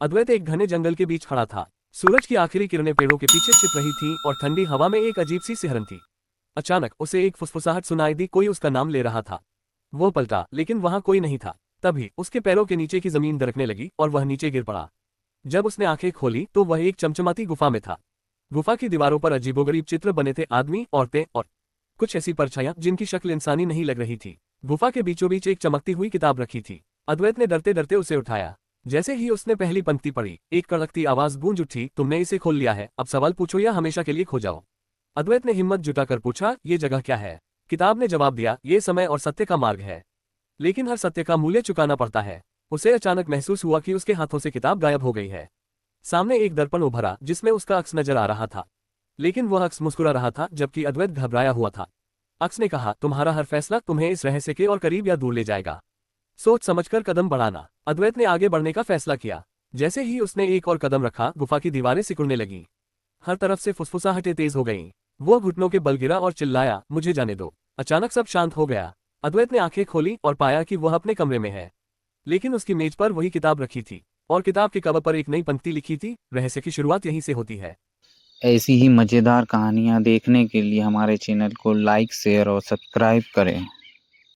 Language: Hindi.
अद्वैत एक घने जंगल के बीच खड़ा था। सूरज की आखिरी किरणें पेड़ों के पीछे छिप रही थीं और ठंडी हवा में एक अजीब सी सिहरन थी। अचानक उसे एक फुसफुसाहट सुनाई दी, कोई उसका नाम ले रहा था। वो पलटा, लेकिन वहां कोई नहीं था। तभी उसके पैरों के नीचे की जमीन दरकने लगी और वह नीचे गिर पड़ा। जब उसने आंखें खोली तो वह एक चमचमाती गुफा में था। गुफा की दीवारों पर अजीबोगरीब चित्र बने थे, आदमी, औरतें और कुछ ऐसी परछाइयां जिनकी शक्ल इंसानी नहीं लग रही थी। गुफा के बीचों बीच एक चमकती हुई किताब रखी थी। अद्वैत ने डरते डरते उसे उठाया। जैसे ही उसने पहली पंक्ति पढ़ी, एक कड़कती आवाज गूंज उठी, तुमने इसे खोल लिया है, अब सवाल पूछो या हमेशा के लिए खो जाओ। अद्वैत ने हिम्मत जुटाकर पूछा, ये जगह क्या है? किताब ने जवाब दिया, ये समय और सत्य का मार्ग है, लेकिन हर सत्य का मूल्य चुकाना पड़ता है। उसे अचानक महसूस हुआ कि उसके हाथों से किताब गायब हो गई है। सामने एक दर्पण उभरा जिसमें उसका अक्स नजर आ रहा था, लेकिन वह अक्स मुस्कुरा रहा था जबकि अद्वैत घबराया हुआ था। अक्स ने कहा, तुम्हारा हर फैसला तुम्हें इस रहस्य के और करीब या दूर ले जाएगा। सोच समझकर कदम बढ़ाना। अद्वैत ने आगे बढ़ने का फैसला किया। जैसे ही उसने एक और कदम रखा, गुफा की दीवारें सिकुड़ने लगीं। हर तरफ से फुसफुसाहटें तेज हो गईं। वो घुटनों के बल गिरा और चिल्लाया, मुझे जाने दो। अचानक सब शांत हो गया। अद्वैत ने आंखें खोली और पाया कि वह अपने कमरे में है, लेकिन उसकी मेज पर वही किताब रखी थी और किताब के कवर पर एक नई पंक्ति लिखी थी, रहस्य की शुरुआत यहीं से होती है। ऐसी ही मज़ेदार कहानियाँ देखने के लिए हमारे चैनल को लाइक, शेयर और सब्सक्राइब करें।